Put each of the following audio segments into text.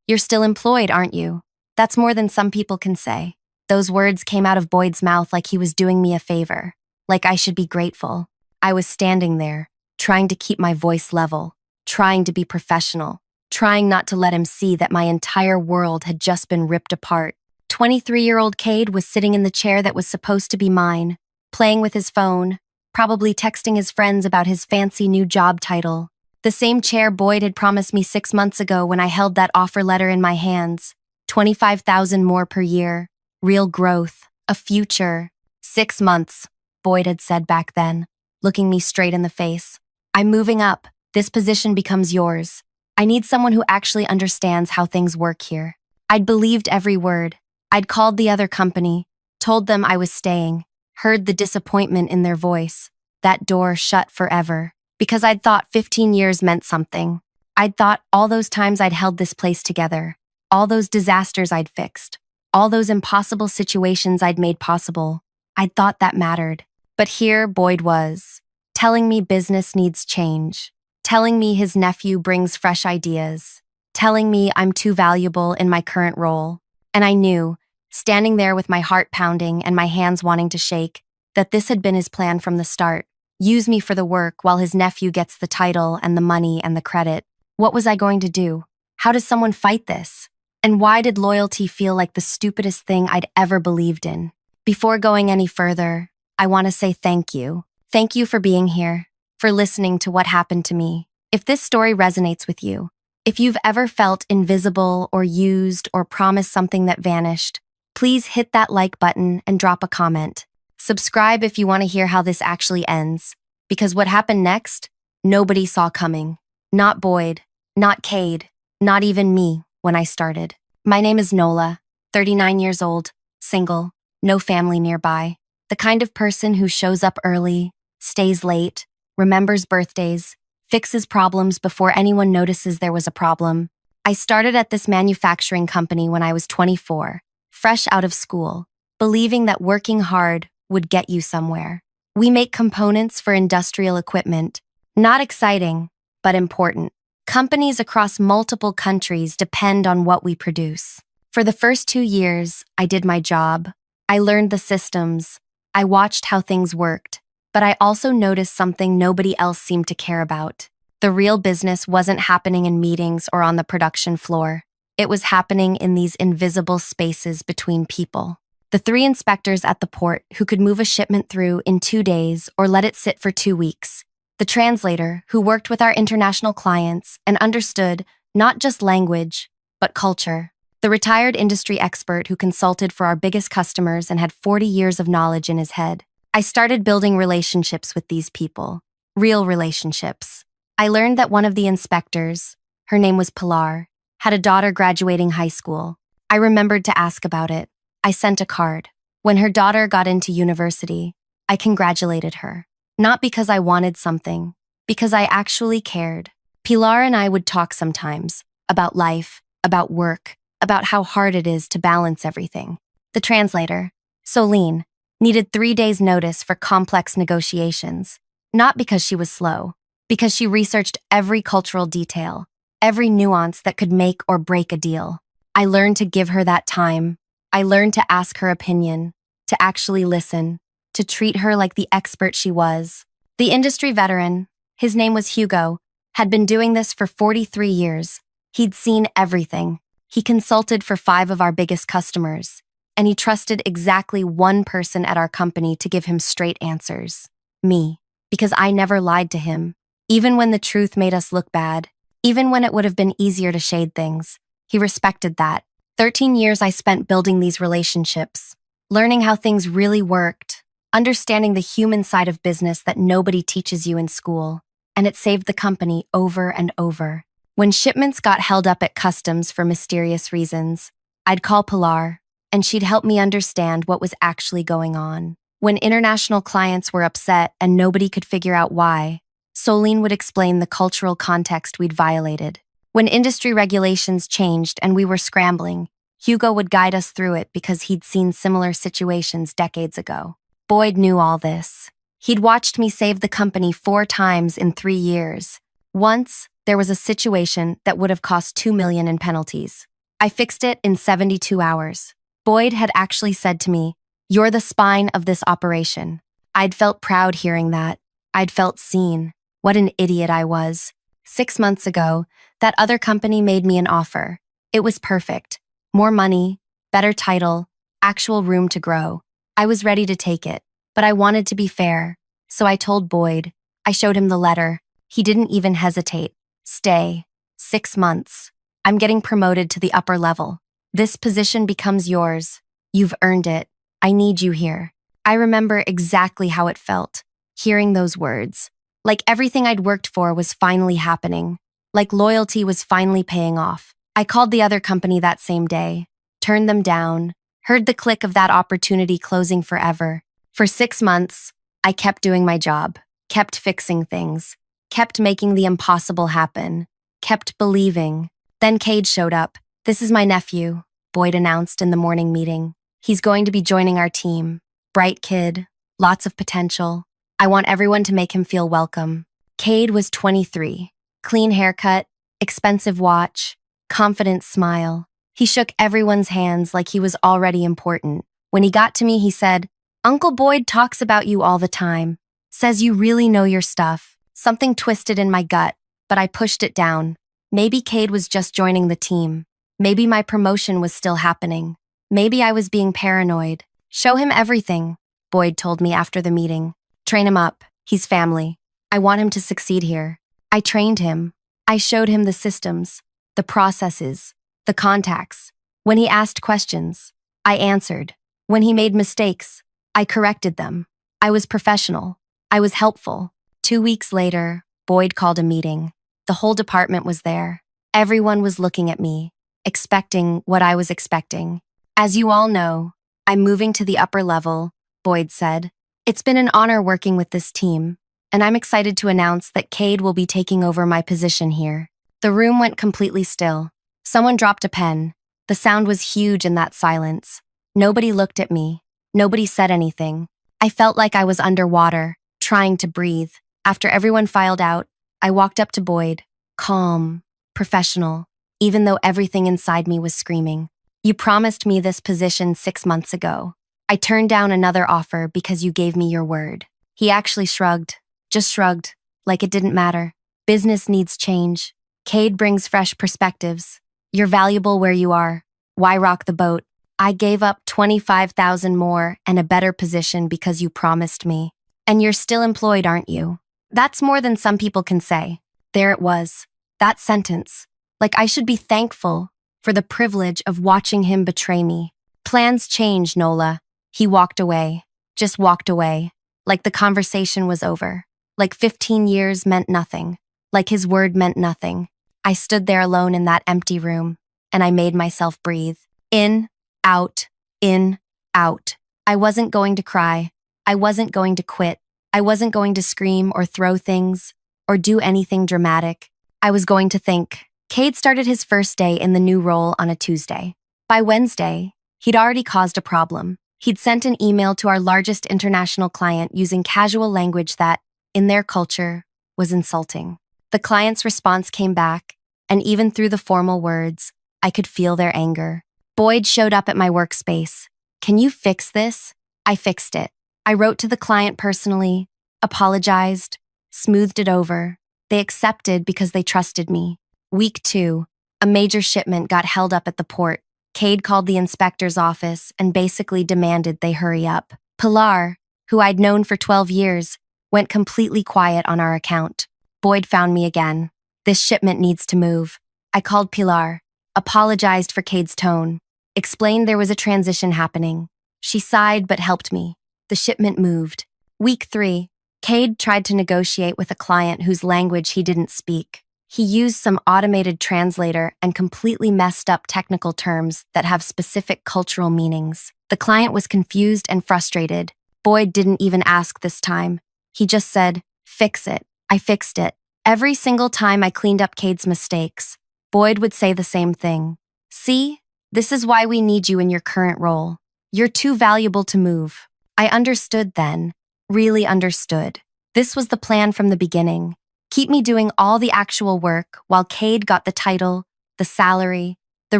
You're still employed, aren't you? That's more than some people can say. Those words came out of Boyd's mouth like he was doing me a favor, like I should be grateful. I was standing there, trying to keep my voice level, trying to be professional, trying not to let him see that my entire world had just been ripped apart. 23-year-old Cade was sitting in the chair that was supposed to be mine, playing with his phone, probably texting his friends about his fancy new job title. The same chair Boyd had promised me 6 months ago when I held that offer letter in my hands. 25,000 more per year, real growth, a future. 6 months, Boyd had said back then, looking me straight in the face. I'm moving up. This position becomes yours. I need someone who actually understands how things work here. I'd believed every word. I'd called the other company, told them I was staying, heard the disappointment in their voice. That door shut forever. Because I'd thought 15 years meant something. I'd thought all those times I'd held this place together, all those disasters I'd fixed, all those impossible situations I'd made possible. I'd thought that mattered. But here Boyd was, telling me business needs change, telling me his nephew brings fresh ideas, telling me I'm too valuable in my current role. And I knew, standing there with my heart pounding and my hands wanting to shake, that this had been his plan from the start. Use me for the work while his nephew gets the title and the money and the credit. What was I going to do? How does someone fight this? And why did loyalty feel like the stupidest thing I'd ever believed in? Before going any further, I want to say thank you. Thank you for being here, for listening to what happened to me. If this story resonates with you, if you've ever felt invisible or used or promised something that vanished, please hit that like button and drop a comment. Subscribe if you want to hear how this actually ends, because what happened next, nobody saw coming. Not Boyd, not Cade, not even me when I started. My name is Nola, 39 years old, single, no family nearby. The kind of person who shows up early, stays late, remembers birthdays, fixes problems before anyone notices there was a problem. I started at this manufacturing company when I was 24, fresh out of school, believing that working hard would get you somewhere. We make components for industrial equipment. Not exciting, but important. Companies across multiple countries depend on what we produce. For the first 2 years, I did my job. I learned the systems. I watched how things worked. But I also noticed something nobody else seemed to care about. The real business wasn't happening in meetings or on the production floor. It was happening in these invisible spaces between people. The 3 inspectors at the port who could move a shipment through in 2 days or let it sit for 2 weeks. The translator who worked with our international clients and understood not just language, but culture. The retired industry expert who consulted for our biggest customers and had 40 years of knowledge in his head. I started building relationships with these people. Real relationships. I learned that one of the inspectors, her name was Pilar, had a daughter graduating high school. I remembered to ask about it. I sent a card. When her daughter got into university, I congratulated her. Not because I wanted something, because I actually cared. Pilar and I would talk sometimes about life, about work, about how hard it is to balance everything. The translator, Solene, needed 3 days' notice for complex negotiations. Not because she was slow, because she researched every cultural detail, every nuance that could make or break a deal. I learned to give her that time. I learned to ask her opinion, to actually listen, to treat her like the expert she was. The industry veteran, his name was Hugo, had been doing this for 43 years. He'd seen everything. He consulted for 5 of our biggest customers, and he trusted exactly one person at our company to give him straight answers. Me, because I never lied to him, even when the truth made us look bad, even when it would have been easier to shade things. He respected that. 13 years I spent building these relationships, learning how things really worked, understanding the human side of business that nobody teaches you in school, and it saved the company over and over. When shipments got held up at customs for mysterious reasons, I'd call Pilar, and she'd help me understand what was actually going on. When international clients were upset and nobody could figure out why, Solene would explain the cultural context we'd violated. When industry regulations changed and we were scrambling, Hugo would guide us through it because he'd seen similar situations decades ago. Boyd knew all this. He'd watched me save the company 4 times in 3 years. Once, there was a situation that would have cost $2 million in penalties. I fixed it in 72 hours. Boyd had actually said to me, "You're the spine of this operation." I'd felt proud hearing that. I'd felt seen. What an idiot I was. 6 months ago, that other company made me an offer. It was perfect. More money, better title, actual room to grow. I was ready to take it, but I wanted to be fair. So I told Boyd. I showed him the letter. He didn't even hesitate. Stay. 6 months. I'm getting promoted to the upper level. This position becomes yours. You've earned it. I need you here. I remember exactly how it felt, hearing those words. Like everything I'd worked for was finally happening. Like loyalty was finally paying off. I called the other company that same day, turned them down, heard the click of that opportunity closing forever. For 6 months, I kept doing my job, kept fixing things, kept making the impossible happen, kept believing. Then Cade showed up. "This is my nephew," Boyd announced in the morning meeting. "He's going to be joining our team. Bright kid, lots of potential. I want everyone to make him feel welcome." Cade was 23. Clean haircut, expensive watch, confident smile. He shook everyone's hands like he was already important. When he got to me, he said, "Uncle Boyd talks about you all the time. Says you really know your stuff." Something twisted in my gut, but I pushed it down. Maybe Cade was just joining the team. Maybe my promotion was still happening. Maybe I was being paranoid. "Show him everything," Boyd told me after the meeting. "Train him up. He's family. I want him to succeed here." I trained him. I showed him the systems, the processes, the contacts. When he asked questions, I answered. When he made mistakes, I corrected them. I was professional. I was helpful. 2 weeks later, Boyd called a meeting. The whole department was there. Everyone was looking at me, expecting what I was expecting. "As you all know, I'm moving to the upper level," Boyd said. "It's been an honor working with this team, and I'm excited to announce that Cade will be taking over my position here." The room went completely still. Someone dropped a pen. The sound was huge in that silence. Nobody looked at me. Nobody said anything. I felt like I was underwater, trying to breathe. After everyone filed out, I walked up to Boyd, calm, professional, even though everything inside me was screaming. "You promised me this position 6 months ago. I turned down another offer because you gave me your word." He actually shrugged, just shrugged, like it didn't matter. "Business needs change. Cade brings fresh perspectives. You're valuable where you are. Why rock the boat? I gave up 25,000 more and a better position because you promised me. And you're still employed, aren't you?" That's more than some people can say. There it was. That sentence. Like I should be thankful for the privilege of watching him betray me. "Plans change, Nola." He walked away. Just walked away. Like the conversation was over. Like 15 years meant nothing. Like his word meant nothing. I stood there alone in that empty room, and I made myself breathe. In, out, in, out. I wasn't going to cry. I wasn't going to quit. I wasn't going to scream or throw things or do anything dramatic. I was going to think. Cade started his first day in the new role on a Tuesday. By Wednesday, he'd already caused a problem. He'd sent an email to our largest international client using casual language that, in their culture, was insulting. The client's response came back, and even through the formal words, I could feel their anger. Boyd showed up at my workspace. "Can you fix this?" I fixed it. I wrote to the client personally, apologized, smoothed it over. They accepted because they trusted me. Week 2, a major shipment got held up at the port. Cade called the inspector's office and basically demanded they hurry up. Pilar, who I'd known for 12 years, went completely quiet on our account. Boyd found me again. "This shipment needs to move." I called Pilar, apologized for Cade's tone, explained there was a transition happening. She sighed but helped me. The shipment moved. Week 3, Cade tried to negotiate with a client whose language he didn't speak. He used some automated translator and completely messed up technical terms that have specific cultural meanings. The client was confused and frustrated. Boyd didn't even ask this time. He just said, "Fix it." I fixed it. Every single time I cleaned up Cade's mistakes, Boyd would say the same thing. "See, this is why we need you in your current role. You're too valuable to move." I understood then, really understood. This was the plan from the beginning. Keep me doing all the actual work while Cade got the title, the salary, the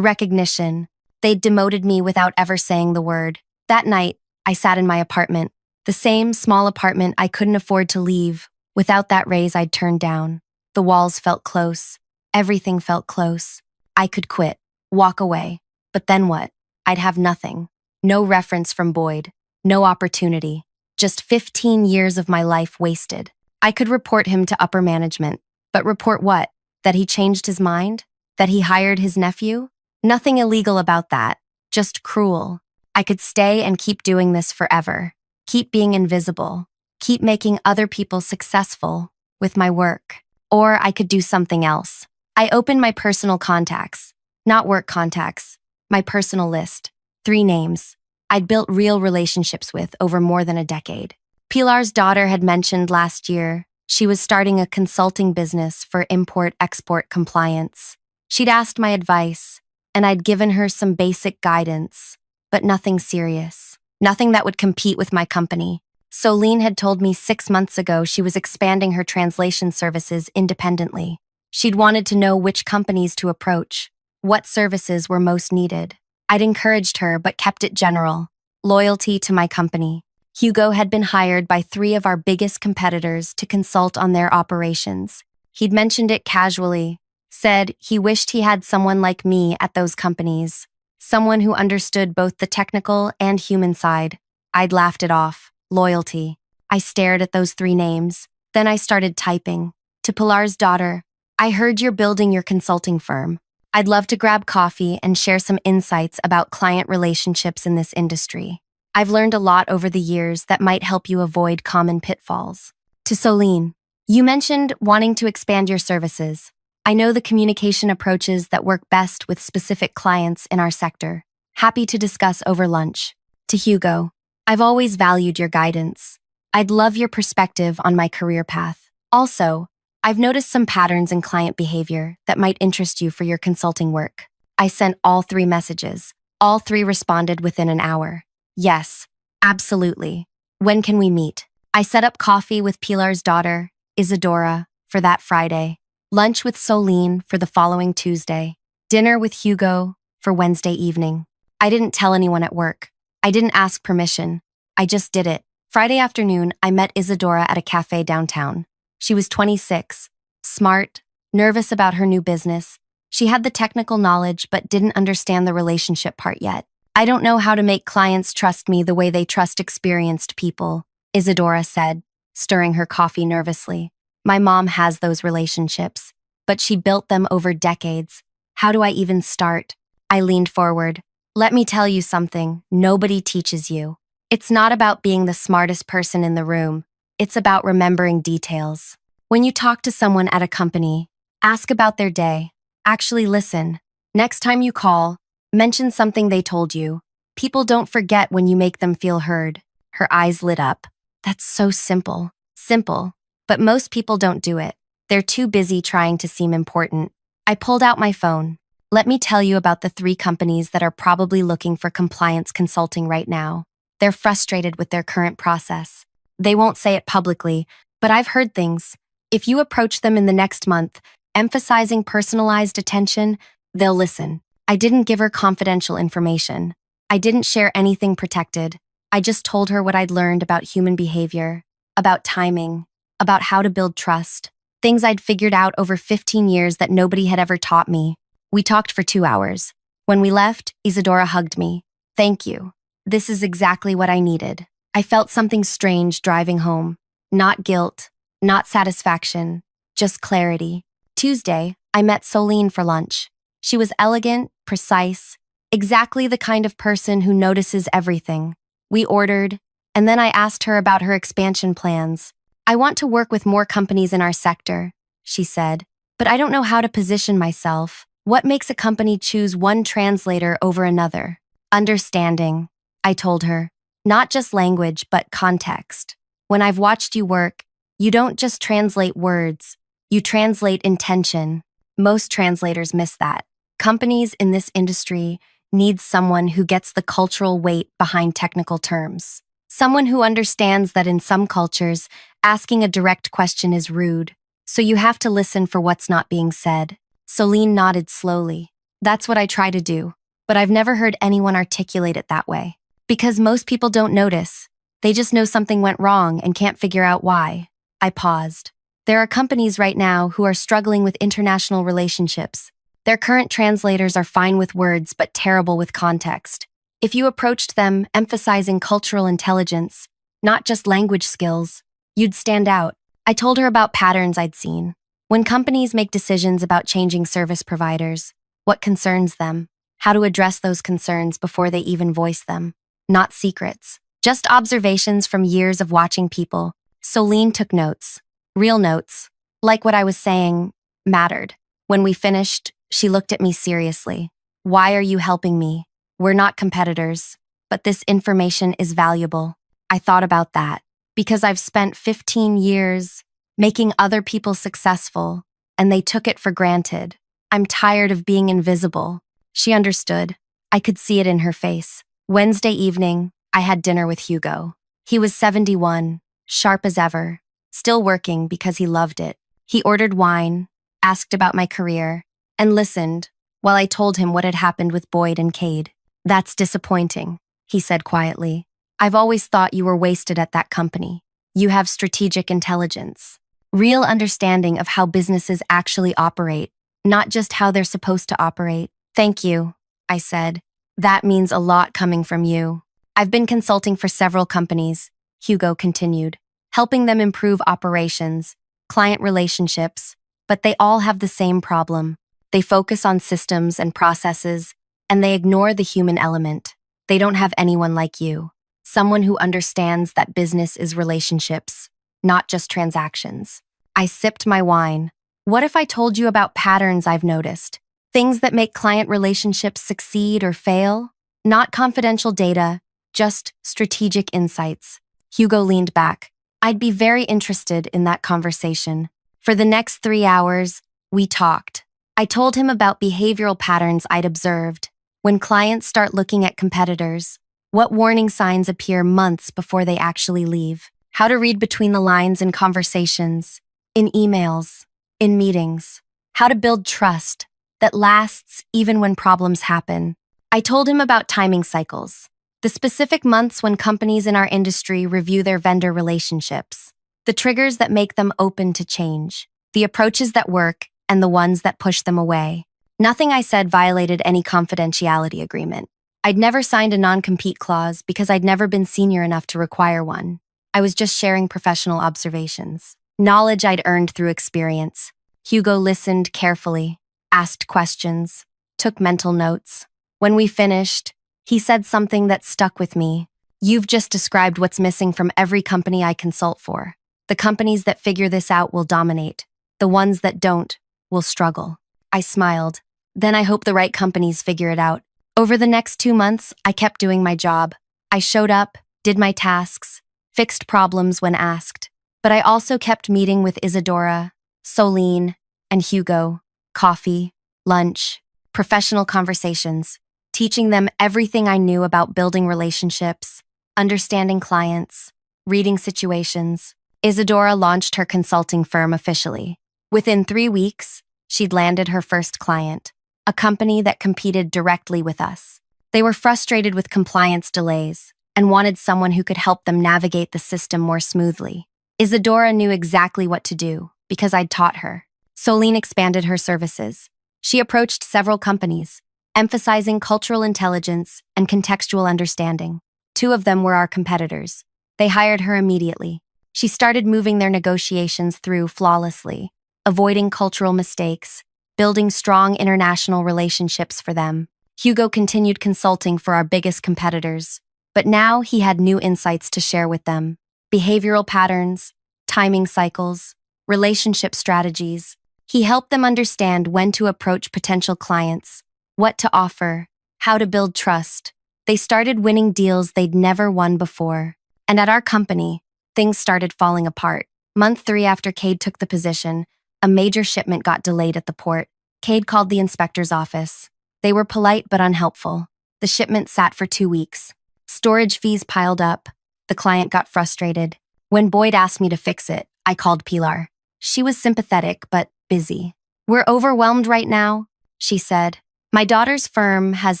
recognition. They'd demoted me without ever saying the word. That night, I sat in my apartment, the same small apartment I couldn't afford to leave. Without that raise I'd turned down. The walls felt close. Everything felt close. I could quit, walk away. But then what? I'd have nothing. No reference from Boyd. No opportunity. Just 15 years of my life wasted. I could report him to upper management. But report what? That he changed his mind? That he hired his nephew? Nothing illegal about that. Just cruel. I could stay and keep doing this forever. Keep being invisible. Keep making other people successful with my work. Or I could do something else. I opened my personal contacts. Not work contacts. My personal list. 3 names. I'd built real relationships with over more than a decade. Pilar's daughter had mentioned last year she was starting a consulting business for import-export compliance. She'd asked my advice, and I'd given her some basic guidance, but nothing serious. Nothing that would compete with my company. Solene had told me 6 months ago she was expanding her translation services independently. She'd wanted to know which companies to approach, what services were most needed. I'd encouraged her but kept it general. Loyalty to my company. Hugo had been hired by 3 of our biggest competitors to consult on their operations. He'd mentioned it casually, said he wished he had someone like me at those companies, someone who understood both the technical and human side. I'd laughed it off. Loyalty. I stared at those 3 names. Then I started typing. To Pilar's daughter, I heard you're building your consulting firm. I'd love to grab coffee and share some insights about client relationships in this industry. I've learned a lot over the years that might help you avoid common pitfalls. To Solene, you mentioned wanting to expand your services. I know the communication approaches that work best with specific clients in our sector. Happy to discuss over lunch. To Hugo, I've always valued your guidance. I'd love your perspective on my career path. Also, I've noticed some patterns in client behavior that might interest you for your consulting work. I sent all 3 messages. All 3 responded within an hour. Yes, absolutely. When can we meet? I set up coffee with Pilar's daughter, Isadora, for that Friday. Lunch with Solene for the following Tuesday. Dinner with Hugo for Wednesday evening. I didn't tell anyone at work. I didn't ask permission. I just did it. Friday afternoon, I met Isadora at a cafe downtown. She was 26, smart, nervous about her new business. She had the technical knowledge but didn't understand the relationship part yet. I don't know how to make clients trust me the way they trust experienced people, Isadora said, stirring her coffee nervously. My mom has those relationships, but she built them over decades. How do I even start? I leaned forward. Let me tell you something nobody teaches you. It's not about being the smartest person in the room. It's about remembering details. When you talk to someone at a company, ask about their day. Actually listen. Next time you call, mention something they told you. People don't forget when you make them feel heard. Her eyes lit up. That's so simple. Simple. But most people don't do it. They're too busy trying to seem important. I pulled out my phone. Let me tell you about the 3 companies that are probably looking for compliance consulting right now. They're frustrated with their current process. They won't say it publicly, but I've heard things. If you approach them in the next month, emphasizing personalized attention, they'll listen. I didn't give her confidential information. I didn't share anything protected. I just told her what I'd learned about human behavior, about timing, about how to build trust, things I'd figured out over 15 years that nobody had ever taught me. We talked for 2 hours. When we left, Isadora hugged me. Thank you. This is exactly what I needed. I felt something strange driving home. Not guilt, not satisfaction, just clarity. Tuesday, I met Solene for lunch. She was elegant, precise, exactly the kind of person who notices everything. We ordered, and then I asked her about her expansion plans. I want to work with more companies in our sector, she said, but I don't know how to position myself. What makes a company choose one translator over another? Understanding, I told her. Not just language, but context. When I've watched you work, you don't just translate words, you translate intention. Most translators miss that. Companies in this industry need someone who gets the cultural weight behind technical terms. Someone who understands that in some cultures, asking a direct question is rude, so you have to listen for what's not being said. Solene nodded slowly. That's what I try to do, but I've never heard anyone articulate it that way. Because most people don't notice. They just know something went wrong and can't figure out why. I paused. There are companies right now who are struggling with international relationships. Their current translators are fine with words but terrible with context. If you approached them emphasizing cultural intelligence, not just language skills, you'd stand out. I told her about patterns I'd seen. When companies make decisions about changing service providers, what concerns them, how to address those concerns before they even voice them. Not secrets, just observations from years of watching people. Solene took notes, real notes, like what I was saying mattered. When we finished, she looked at me seriously. Why are you helping me? We're not competitors, but this information is valuable. I thought about that because I've spent 15 years making other people successful, and they took it for granted. I'm tired of being invisible. She understood. I could see it in her face. Wednesday evening, I had dinner with Hugo. He was 71, sharp as ever, still working because he loved it. He ordered wine, asked about my career, and listened while I told him what had happened with Boyd and Cade. That's disappointing, he said quietly. I've always thought you were wasted at that company. You have strategic intelligence, real understanding of how businesses actually operate, not just how they're supposed to operate. Thank you, I said. That means a lot coming from you. I've been consulting for several companies, Hugo continued, helping them improve operations, client relationships, but they all have the same problem. They focus on systems and processes, and they ignore the human element. They don't have anyone like you, someone who understands that business is relationships, not just transactions. I sipped my wine. What if I told you about patterns I've noticed? Things that make client relationships succeed or fail? Not confidential data, just strategic insights. Hugo leaned back. I'd be very interested in that conversation. For the next 3 hours, we talked. I told him about behavioral patterns I'd observed. When clients start looking at competitors, what warning signs appear months before they actually leave? How to read between the lines in conversations, in emails, in meetings. How to build trust that lasts even when problems happen. I told him about timing cycles, the specific months when companies in our industry review their vendor relationships, the triggers that make them open to change, the approaches that work, and the ones that push them away. Nothing I said violated any confidentiality agreement. I'd never signed a non-compete clause because I'd never been senior enough to require one. I was just sharing professional observations, knowledge I'd earned through experience. Hugo listened carefully, asked questions, took mental notes. When we finished, he said something that stuck with me. You've just described what's missing from every company I consult for. The companies that figure this out will dominate. The ones that don't will struggle. I smiled. Then I hope the right companies figure it out. Over the next 2 months, I kept doing my job. I showed up, did my tasks, fixed problems when asked. But I also kept meeting with Isadora, Solene, and Hugo. Coffee, lunch, professional conversations, teaching them everything I knew about building relationships, understanding clients, reading situations. Isadora launched her consulting firm officially. Within 3 weeks, she'd landed her first client, a company that competed directly with us. They were frustrated with compliance delays and wanted someone who could help them navigate the system more smoothly. Isadora knew exactly what to do because I'd taught her. Solene expanded her services. She approached several companies, emphasizing cultural intelligence and contextual understanding. 2 of them were our competitors. They hired her immediately. She started moving their negotiations through flawlessly, avoiding cultural mistakes, building strong international relationships for them. Hugo continued consulting for our biggest competitors, but now he had new insights to share with them. Behavioral patterns, timing cycles, relationship strategies. He helped them understand when to approach potential clients, what to offer, how to build trust. They started winning deals they'd never won before. And at our company, things started falling apart. Month 3 after Cade took the position, a major shipment got delayed at the port. Cade called the inspector's office. They were polite but unhelpful. The shipment sat for 2 weeks. Storage fees piled up. The client got frustrated. When Boyd asked me to fix it, I called Pilar. She was sympathetic but busy. We're overwhelmed right now, she said. My daughter's firm has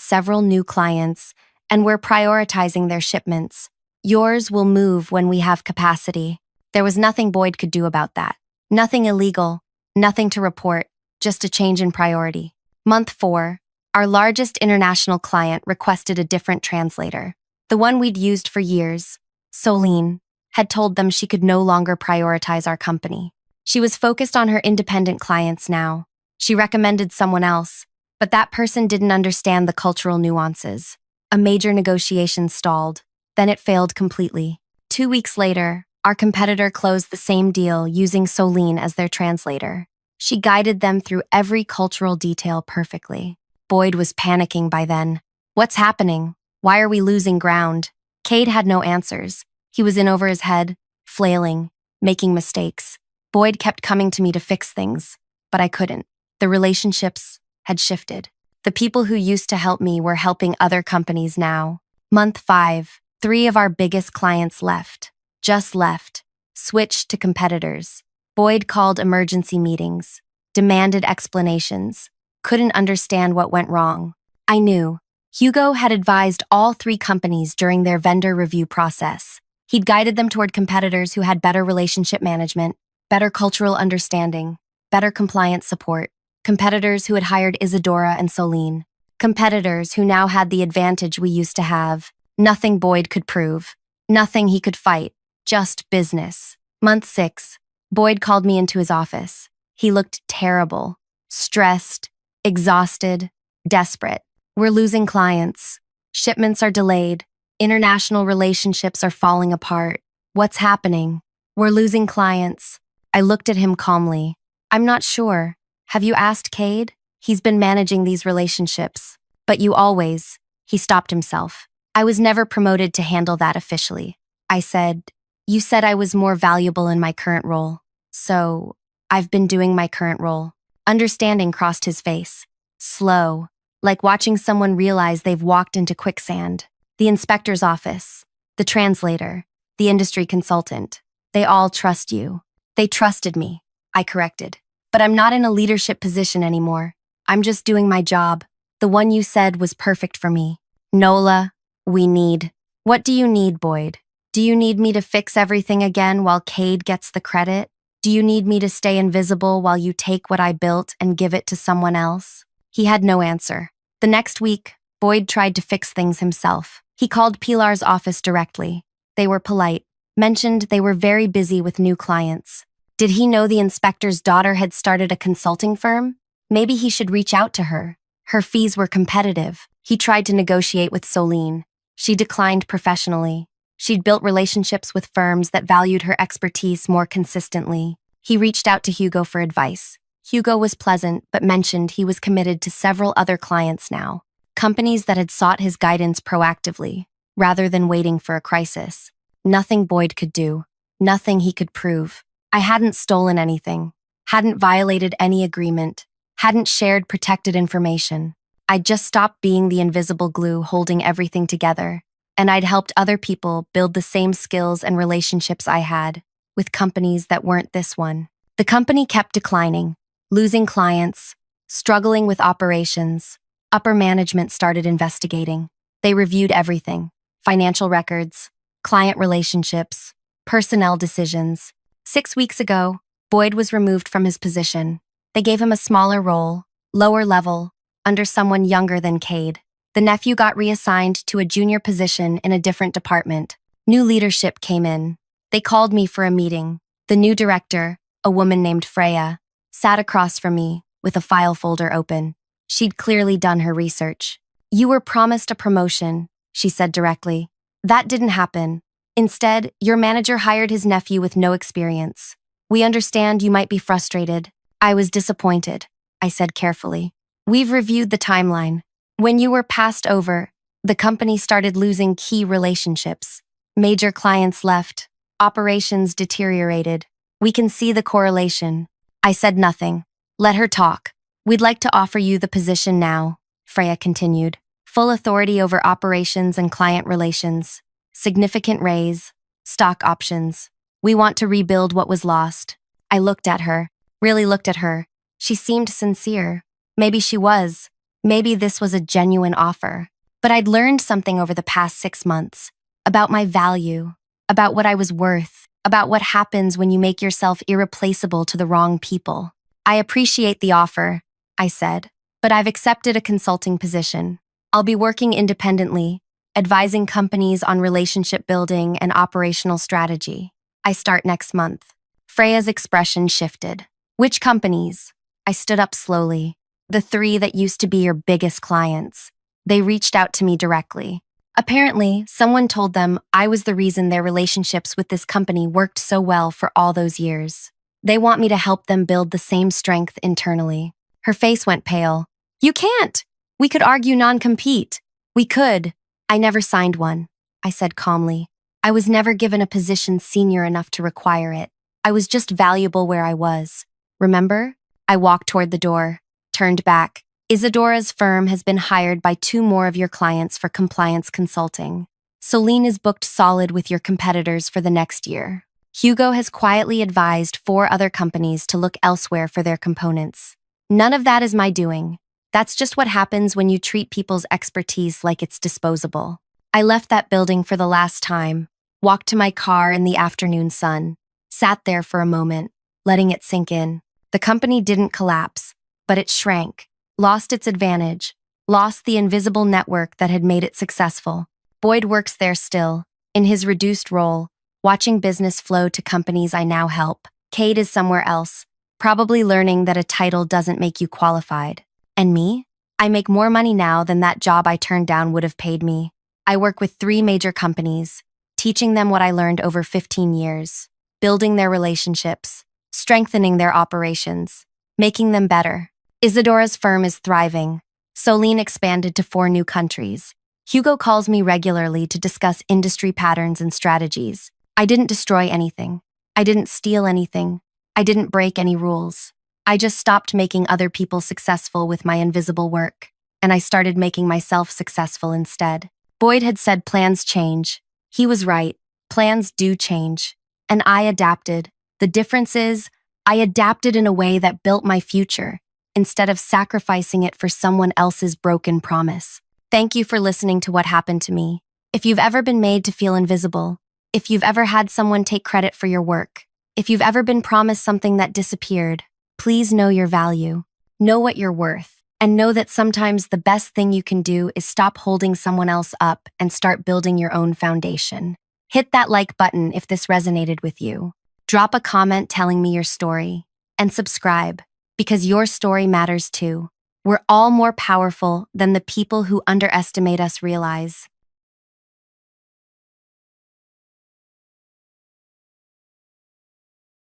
several new clients, and we're prioritizing their shipments. Yours will move when we have capacity. There was nothing Boyd could do about that. Nothing illegal, nothing to report, just a change in priority. Month 4, our largest international client requested a different translator. The one we'd used for years, Soline, had told them she could no longer prioritize our company. She was focused on her independent clients now. She recommended someone else, but that person didn't understand the cultural nuances. A major negotiation stalled, then it failed completely. 2 weeks later, our competitor closed the same deal using Soline as their translator. She guided them through every cultural detail perfectly. Boyd was panicking by then. What's happening? Why are we losing ground? Cade had no answers. He was in over his head, flailing, making mistakes. Boyd kept coming to me to fix things, but I couldn't. The relationships had shifted. The people who used to help me were helping other companies now. Month 5, 3 of our biggest clients left. Just left. Switched to competitors. Boyd called emergency meetings. Demanded explanations. Couldn't understand what went wrong. I knew. Hugo had advised all 3 companies during their vendor review process. He'd guided them toward competitors who had better relationship management, better cultural understanding, better compliance support. Competitors who had hired Isadora and Soline. Competitors who now had the advantage we used to have. Nothing Boyd could prove. Nothing he could fight. Just business. Month 6. Boyd called me into his office. He looked terrible. Stressed. Exhausted. Desperate. We're losing clients. Shipments are delayed. International relationships are falling apart. What's happening? We're losing clients. I looked at him calmly. I'm not sure. Have you asked Cade? He's been managing these relationships. But you always. He stopped himself. I was never promoted to handle that officially. I said, you said I was more valuable in my current role. So, I've been doing my current role. Understanding crossed his face. Slow. Like watching someone realize they've walked into quicksand. The inspector's office. The translator. The industry consultant. They all trust you. They trusted me. I corrected. But I'm not in a leadership position anymore. I'm just doing my job. The one you said was perfect for me. Nola, we need. What do you need, Boyd? Do you need me to fix everything again while Cade gets the credit? Do you need me to stay invisible while you take what I built and give it to someone else? He had no answer. The next week, Boyd tried to fix things himself. He called Pilar's office directly. They were polite, mentioned they were very busy with new clients. Did he know the inspector's daughter had started a consulting firm? Maybe he should reach out to her. Her fees were competitive. He tried to negotiate with Soline. She declined professionally. She'd built relationships with firms that valued her expertise more consistently. He reached out to Hugo for advice. Hugo was pleasant, but mentioned he was committed to several other clients now. Companies that had sought his guidance proactively, rather than waiting for a crisis. Nothing Boyd could do. Nothing he could prove. I hadn't stolen anything, hadn't violated any agreement, hadn't shared protected information. I'd just stopped being the invisible glue holding everything together, and I'd helped other people build the same skills and relationships I had, with companies that weren't this one. The company kept declining, losing clients, struggling with operations. Upper management started investigating. They reviewed everything: financial records, client relationships, personnel decisions. 6 weeks ago, Boyd was removed from his position. They gave him a smaller role, lower level, under someone younger than Cade. The nephew got reassigned to a junior position in a different department. New leadership came in. They called me for a meeting. The new director, a woman named Freya, sat across from me with a file folder open. She'd clearly done her research. You were promised a promotion, she said directly. That didn't happen. Instead, your manager hired his nephew with no experience. We understand you might be frustrated. I was disappointed, I said carefully. We've reviewed the timeline. When you were passed over, the company started losing key relationships. Major clients left. Operations deteriorated. We can see the correlation. I said nothing. Let her talk. We'd like to offer you the position now, Freya continued. Full authority over operations and client relations. Significant raise. Stock options. We want to rebuild what was lost. I looked at her. Really looked at her. She seemed sincere. Maybe she was. Maybe this was a genuine offer. But I'd learned something over the past 6 months about my value, about what I was worth, about what happens when you make yourself irreplaceable to the wrong people. I appreciate the offer, I said, but I've accepted a consulting position. I'll be working independently, advising companies on relationship building and operational strategy. I start next month. Freya's expression shifted. Which companies? I stood up slowly. The 3 that used to be your biggest clients. They reached out to me directly. Apparently, someone told them I was the reason their relationships with this company worked so well for all those years. They want me to help them build the same strength internally. Her face went pale. You can't! We could argue non-compete. We could. I never signed one, I said calmly. I was never given a position senior enough to require it. I was just valuable where I was. Remember? I walked toward the door, turned back. Isadora's firm has been hired by 2 more of your clients for compliance consulting. Solene is booked solid with your competitors for the next year. Hugo has quietly advised 4 other companies to look elsewhere for their components. None of that is my doing. That's just what happens when you treat people's expertise like it's disposable. I left that building for the last time, walked to my car in the afternoon sun, sat there for a moment, letting it sink in. The company didn't collapse, but it shrank, lost its advantage, lost the invisible network that had made it successful. Boyd works there still, in his reduced role, watching business flow to companies I now help. Cade is somewhere else, probably learning that a title doesn't make you qualified. And me? I make more money now than that job I turned down would have paid me. I work with 3 major companies, teaching them what I learned over 15 years, building their relationships, strengthening their operations, making them better. Isadora's firm is thriving. Solene expanded to 4 new countries. Hugo calls me regularly to discuss industry patterns and strategies. I didn't destroy anything. I didn't steal anything. I didn't break any rules. I just stopped making other people successful with my invisible work, and I started making myself successful instead. Boyd had said plans change. He was right. Plans do change. And I adapted. The difference is, I adapted in a way that built my future, instead of sacrificing it for someone else's broken promise. Thank you for listening to what happened to me. If you've ever been made to feel invisible, if you've ever had someone take credit for your work, if you've ever been promised something that disappeared, please know your value, know what you're worth, and know that sometimes the best thing you can do is stop holding someone else up and start building your own foundation. Hit that like button if this resonated with you. Drop a comment telling me your story, and subscribe, because your story matters too. We're all more powerful than the people who underestimate us realize.